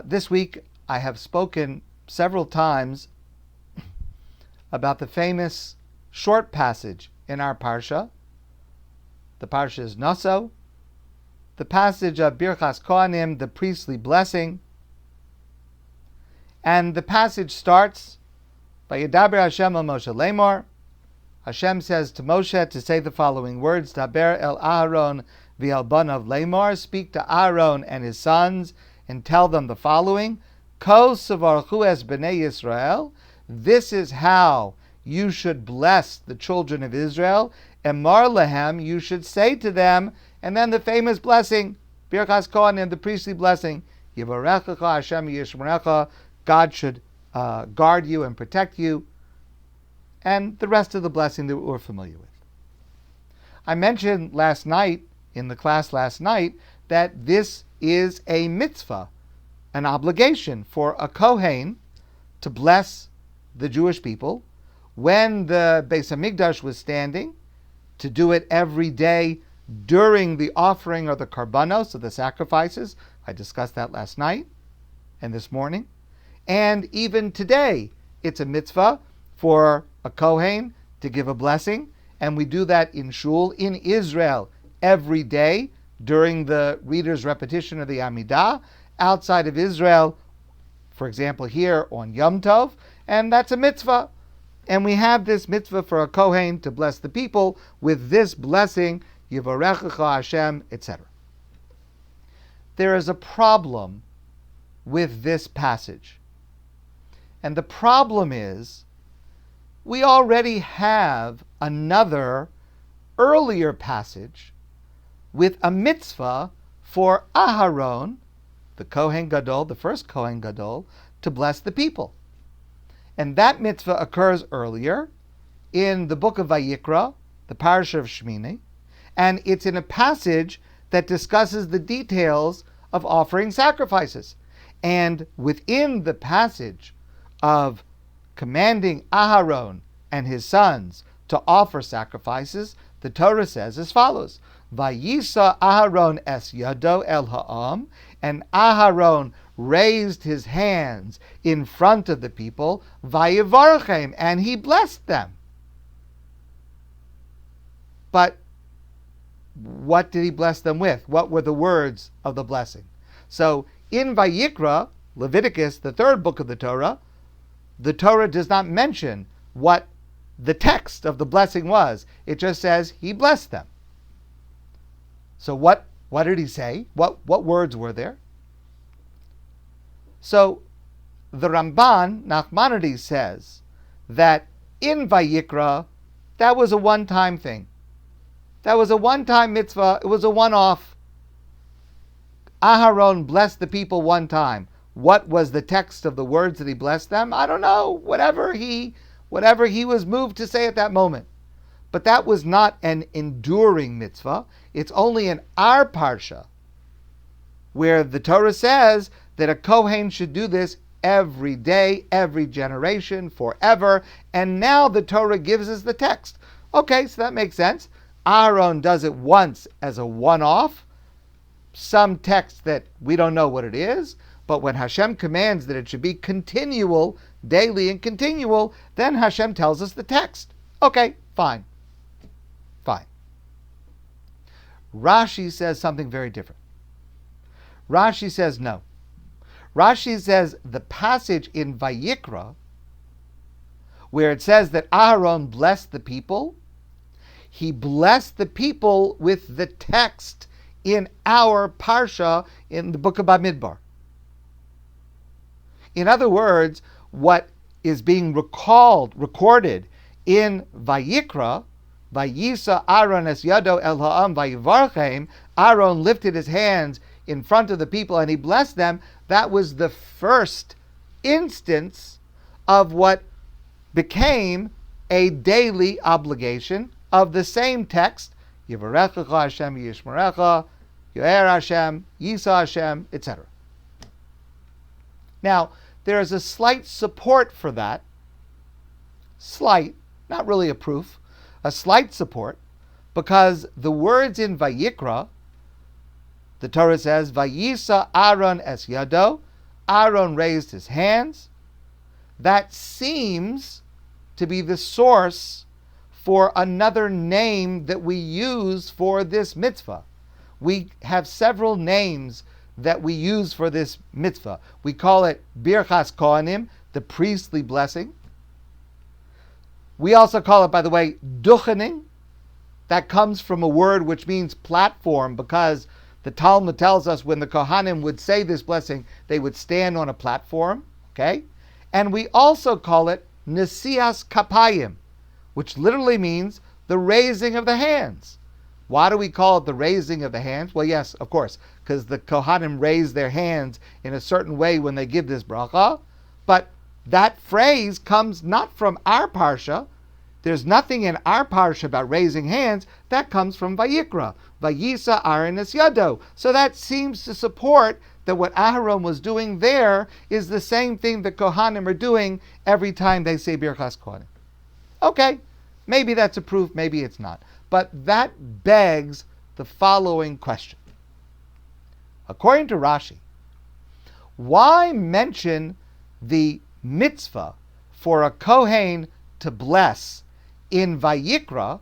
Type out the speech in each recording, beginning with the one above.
This week I have spoken several times about the famous short passage in our parsha. The parsha is Nasso, the passage of Birchas Kohanim, the priestly blessing. And the passage starts by Yedaber Hashem el Moshe Lemor. Hashem says to Moshe to say the following words: Daber el Aharon v'el banav Lemor. Speak to Aaron and his sons and tell them the following: Ko savarchu es b'nei Yisrael. This is how you should bless the children of Israel. Emar lehem, you should say to them, and then the famous blessing, Birchas Kohanim, the priestly blessing, Yivarechecha Hashem Yishmerecha. God should guard you and protect you, and the rest of the blessing that we're familiar with. I mentioned last night, in the class last night, that this is a mitzvah, an obligation for a Kohen to bless the Jewish people when the Beis Hamikdash was standing, to do it every day during the offering or the karbanos, or the sacrifices. I discussed that last night and this morning. And even today, it's a mitzvah for a Kohen to give a blessing, and we do that in shul in Israel every day during the reader's repetition of the Amidah. Outside of Israel, for example, here on Yom Tov, and that's a mitzvah. And we have this mitzvah for a Kohen to bless the people with this blessing, Yivarechecha Hashem, etc. There is a problem with this passage. And the problem is, we already have another earlier passage with a mitzvah for Aharon, the Kohen Gadol, the first Kohen Gadol, to bless the people. And that mitzvah occurs earlier in the book of Vayikra, the parasha of Shmini, and it's in a passage that discusses the details of offering sacrifices. And within the passage of commanding Aharon and his sons to offer sacrifices, the Torah says as follows: Vayisa Aharon es yado el ha'am, and Aharon raised his hands in front of the people, vayivarchem, and he blessed them. But what did he bless them with? What were the words of the blessing? So in Vayikra, Leviticus, the third book of the Torah does not mention what the text of the blessing was. It just says he blessed them. So what did he say? What words were there? So the Ramban, Nachmanides, says that in Vayikra, that was a one-time thing. That was a one-time mitzvah. It was a one-off. Aharon blessed the people one time. What was the text of the words that he blessed them? I don't know. Whatever he was moved to say at that moment. But that was not an enduring mitzvah. It's only in our parsha where the Torah says that a Kohen should do this every day, every generation, forever. And now the Torah gives us the text. Okay, so that makes sense. Aaron does it once as a one-off. Some text that we don't know what it is. But when Hashem commands that it should be continual, daily and continual, then Hashem tells us the text. Okay, fine. Rashi says something very different. Rashi says no. Rashi says the passage in Vayikra, where it says that Aharon blessed the people, he blessed the people with the text in our parsha in the book of Bamidbar. In other words, what is being recorded in Vayikra, Vayisa Aaron es yado el ha'am vayivarchem, Aaron lifted his hands in front of the people and he blessed them. That was the first instance of what became a daily obligation of the same text, Yivarechecha Hashem Yishmerecha, Yo'er Hashem, Yisa Hashem, etc. Now, there is a slight support for that. Slight, not really a proof. A slight support, because the words in Vayikra, the Torah says, Vayisa Aaron es yado, Aaron raised his hands. That seems to be the source for another name that we use for this mitzvah. We have several names that we use for this mitzvah. We call it Birchas Kohanim, the priestly blessing. We also call it, by the way, Duchening. That comes from a word which means platform, because the Talmud tells us when the Kohanim would say this blessing, they would stand on a platform. Okay? And we also call it Nesias Kapayim, which literally means the raising of the hands. Why do we call it the raising of the hands? Well, yes, of course, because the Kohanim raise their hands in a certain way when they give this bracha. But that phrase comes not from our parsha. There's nothing in our parsha about raising hands. That comes from Vayikra. Vayisa Aaron es yado. So that seems to support that what Aharon was doing there is the same thing the Kohanim are doing every time they say Birchas Kohanim. Okay, maybe that's a proof, maybe it's not. But that begs the following question. According to Rashi, why mention the mitzvah for a Kohen to bless in Vayikra,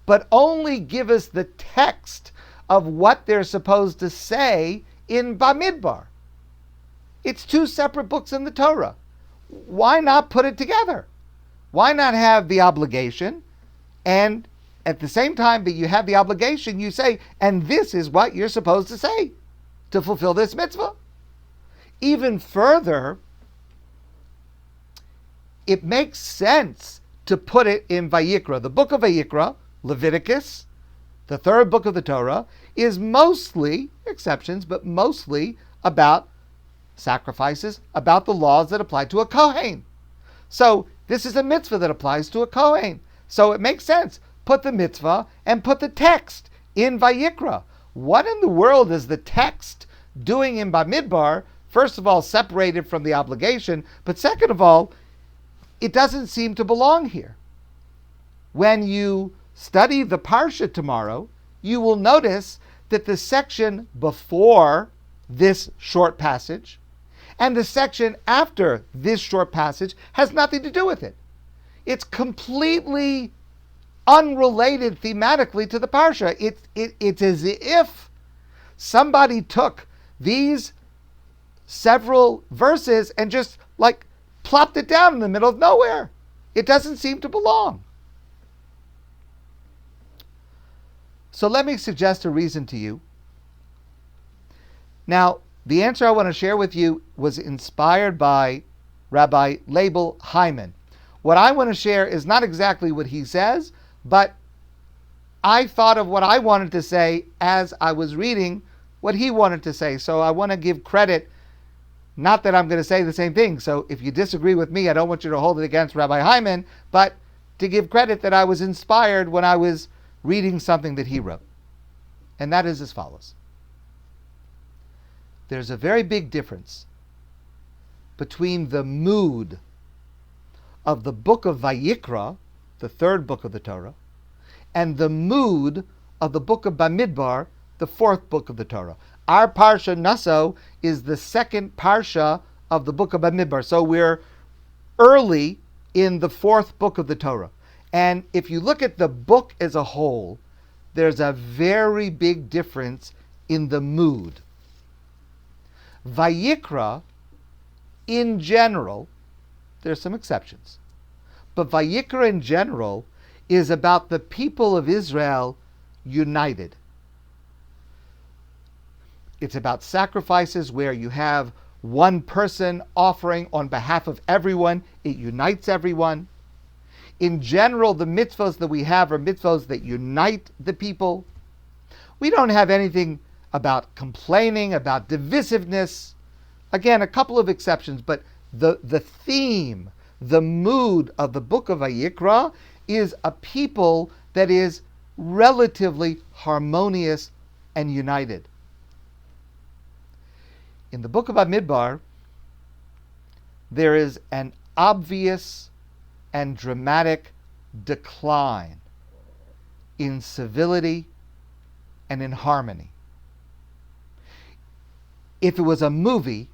but only give us the text of what they're supposed to say in Bamidbar? It's two separate books in the Torah. Why not put it together? Why not have the obligation, and at the same time that you have the obligation, you say, and this is what you're supposed to say to fulfill this mitzvah? Even further, it makes sense to put it in Vayikra. The book of Vayikra, Leviticus, the third book of the Torah, is mostly, exceptions, but mostly about sacrifices, about the laws that apply to a Kohen. So this is a mitzvah that applies to a Kohen. So it makes sense. Put the mitzvah and put the text in Vayikra. What in the world is the text doing in Bamidbar? First of all, separated from the obligation, but second of all, it doesn't seem to belong here. When you study the Parsha tomorrow, you will notice that the section before this short passage and the section after this short passage has nothing to do with it. It's completely unrelated thematically to the Parsha. It's as if somebody took these several verses and just like plopped it down in the middle of nowhere. It doesn't seem to belong. So let me suggest a reason to you. Now, the answer I want to share with you was inspired by Rabbi Label Hyman. What I want to share is not exactly what he says, but I thought of what I wanted to say as I was reading what he wanted to say. So I want to give credit, not that I'm going to say the same thing. So if you disagree with me, I don't want you to hold it against Rabbi Hyman, but to give credit that I was inspired when I was reading something that he wrote. And that is as follows. There's a very big difference between the mood of the book of Vayikra, the third book of the Torah, and the mood of the book of Bamidbar, the fourth book of the Torah. Our parsha, Nasso, is the second parsha of the book of Bamidbar. So we're early in the fourth book of the Torah. And if you look at the book as a whole, there's a very big difference in the mood. Vayikra, in general, there's some exceptions, but Vayikra in general is about the people of Israel united. It's about sacrifices where you have one person offering on behalf of everyone. It unites everyone. In general, the mitzvahs that we have are mitzvahs that unite the people. We don't have anything about complaining, about divisiveness. Again, a couple of exceptions, but the theme, the mood of the book of Vayikra is a people that is relatively harmonious and united. In the book of Bamidbar, there is an obvious and dramatic decline in civility and in harmony. If it was a movie,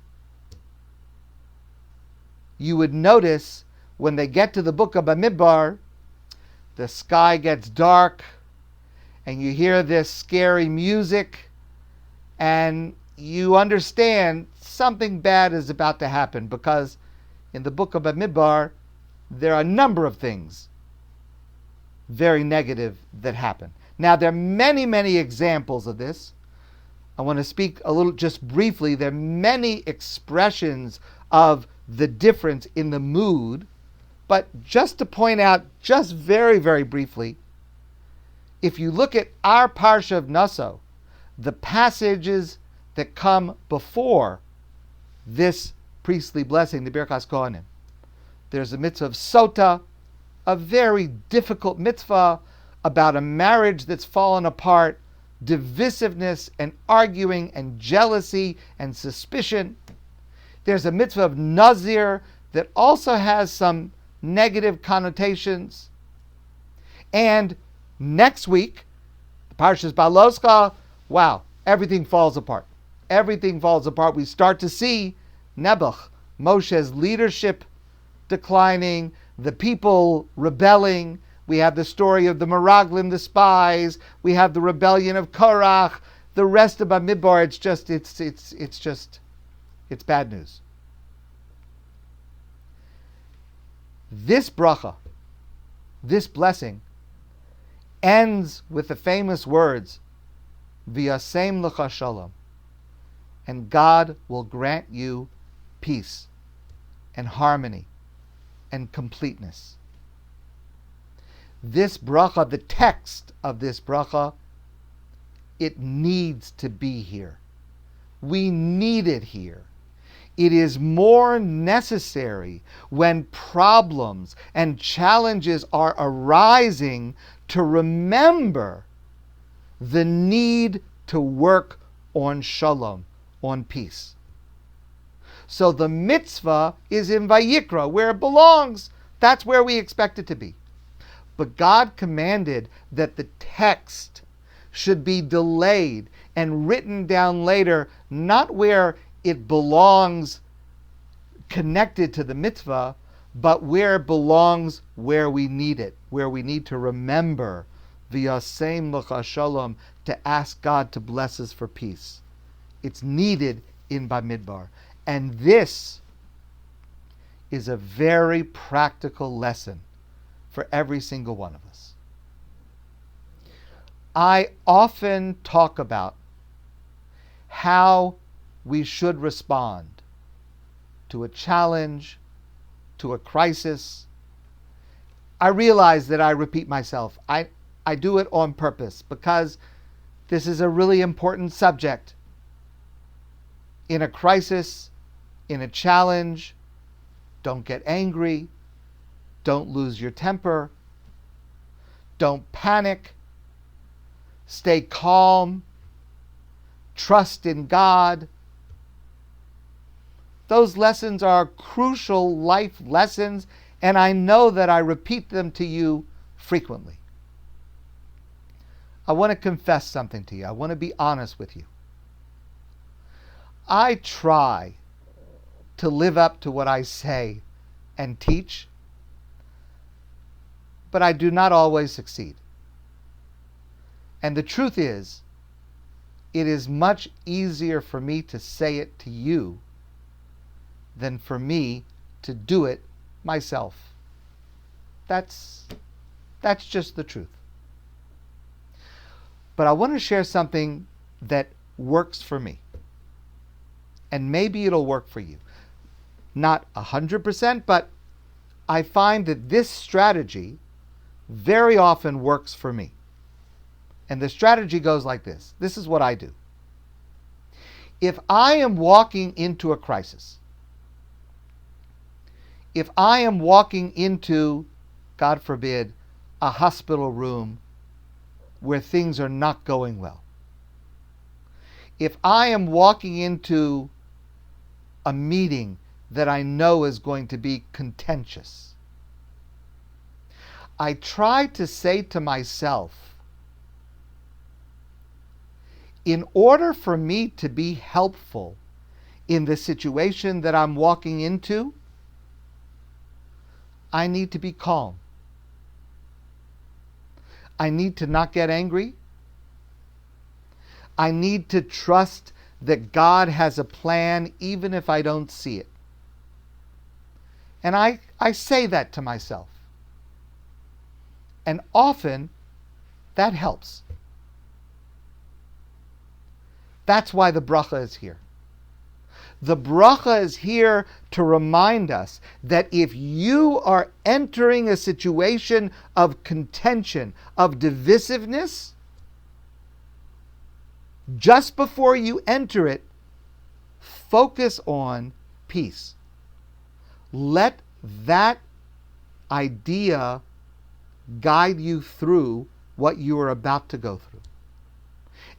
you would notice when they get to the book of Bamidbar, the sky gets dark, and you hear this scary music, and you understand something bad is about to happen, because in the book of Bamidbar, there are a number of things very negative that happen. Now, there are many, many examples of this. I want to speak a little, just briefly, there are many expressions of the difference in the mood, but just to point out, just very, very briefly, if you look at our Parsha of Nasso, the passages that come before this priestly blessing, the Birkas Kohanim, there's a mitzvah of Sota, a very difficult mitzvah about a marriage that's fallen apart, divisiveness and arguing and jealousy and suspicion. There's a mitzvah of Nazir that also has some negative connotations. And next week, the Parshas Baloscha, wow, everything falls apart. Everything falls apart. We start to see Nebuch, Moshe's leadership declining, the people rebelling. We have the story of the Meraglim, the spies. We have the rebellion of Korach. The rest of Bamidbar, it's bad news. This bracha, this blessing, ends with the famous words, V'yasem lecha shalom, and God will grant you peace and harmony and completeness. This bracha, the text of this bracha, it needs to be here. We need it here. It is more necessary when problems and challenges are arising to remember the need to work on shalom, on peace. So the mitzvah is in Vayikra, where it belongs. That's where we expect it to be. But God commanded that the text should be delayed and written down later, not where it belongs connected to the mitzvah, but where it belongs, where we need it, where we need to remember V'yasem lecha shalom, to ask God to bless us for peace. It's needed in Bamidbar. And this is a very practical lesson for every single one of us. I often talk about how we should respond to a challenge, to a crisis. I realize that I repeat myself. I do it on purpose because this is a really important subject. In a crisis, in a challenge, don't get angry, don't lose your temper, don't panic, stay calm, trust in God. Those lessons are crucial life lessons, and I know that I repeat them to you frequently. I want to confess something to you. I want to be honest with you. I try to live up to what I say and teach, but I do not always succeed. And the truth is, it is much easier for me to say it to you than for me to do it myself. That's just the truth. But I want to share something that works for me. And maybe it'll work for you. Not 100%, but I find that this strategy very often works for me. And the strategy goes like this. This is what I do. If I am walking into a crisis, if I am walking into, God forbid, a hospital room where things are not going well, if I am walking into a meeting that I know is going to be contentious, I try to say to myself, in order for me to be helpful in the situation that I'm walking into, I need to be calm. I need to not get angry. I need to trust that God has a plan even if I don't see it. And I say that to myself. And often that helps. That's why the bracha is here. The bracha is here to remind us that if you are entering a situation of contention, of divisiveness, just before you enter it, focus on peace. Let that idea guide you through what you are about to go through.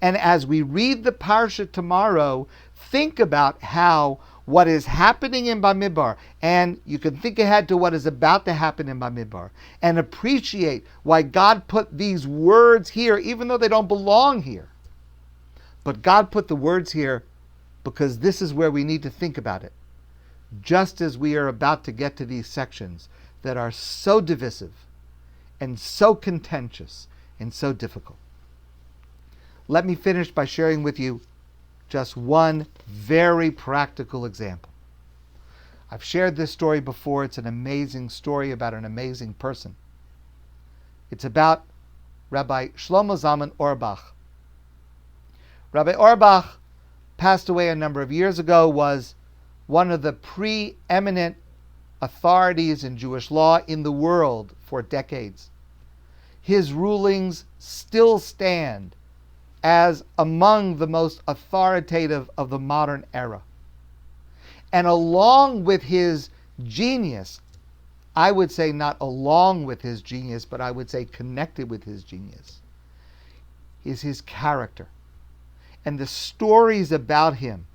And as we read the parsha tomorrow, think about how what is happening in Bamidbar, and you can think ahead to what is about to happen in Bamidbar, and appreciate why God put these words here, even though they don't belong here. But God put the words here because this is where we need to think about it, just as we are about to get to these sections that are so divisive and so contentious and so difficult. Let me finish by sharing with you just one very practical example. I've shared this story before. It's an amazing story about an amazing person. It's about Rabbi Shlomo Zalman Auerbach. Rabbi Auerbach passed away a number of years ago, was one of the preeminent authorities in Jewish law in the world for decades. His rulings still stand as among the most authoritative of the modern era. And along with his genius, I would say not along with his genius, but I would say connected with his genius, is his character. And the stories about him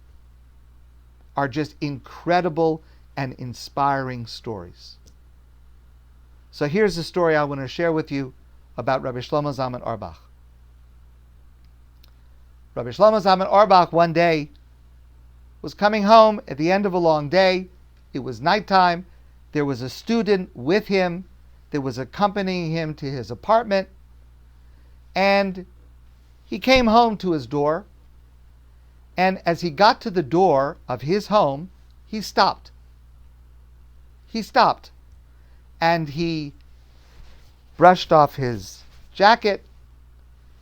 are just incredible and inspiring stories. So here's the story I want to share with you about Rabbi Shlomo Zalman Auerbach. Rabbi Shlomo Zalman Auerbach one day was coming home at the end of a long day. It was nighttime. There was a student with him that was accompanying him to his apartment. And he came home to his door. And as he got to the door of his home, he stopped. He stopped. And he brushed off his jacket.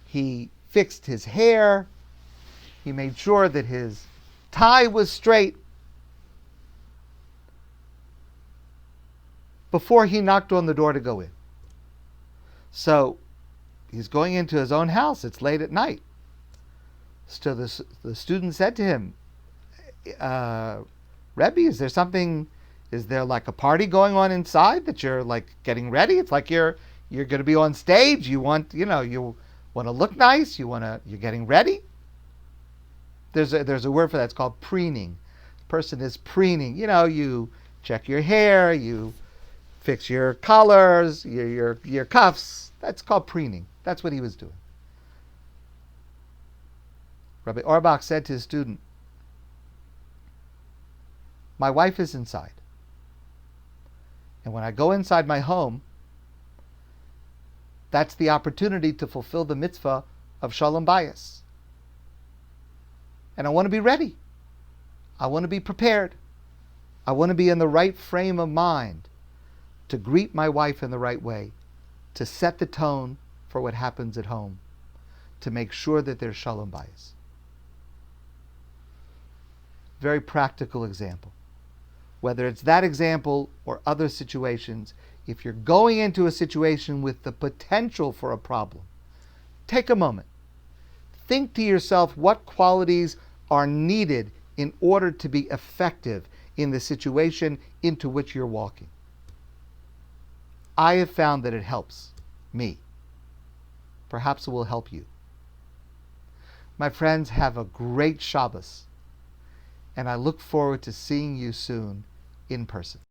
He fixed his hair. He made sure that his tie was straight before he knocked on the door to go in. So he's going into his own house. It's late at night. So the student said to him, Rebbe, is there like a party going on inside that you're like getting ready? It's like you're going to be on stage. You want to look nice. You're getting ready. There's a word for that. It's called preening. The person is preening. You check your hair, you fix your collars, your cuffs. That's called preening. That's what he was doing. Rabbi Auerbach said to his student, my wife is inside. And when I go inside my home, that's the opportunity to fulfill the mitzvah of Shalom Bayis. And I want to be ready. I want to be prepared. I want to be in the right frame of mind to greet my wife in the right way, to set the tone for what happens at home, to make sure that there's Shalom Bayis. Very practical example. Whether it's that example or other situations, if you're going into a situation with the potential for a problem, take a moment. Think to yourself what qualities are needed in order to be effective in the situation into which you're walking. I have found that it helps me. Perhaps it will help you. My friends, have a great Shabbos, and I look forward to seeing you soon in person.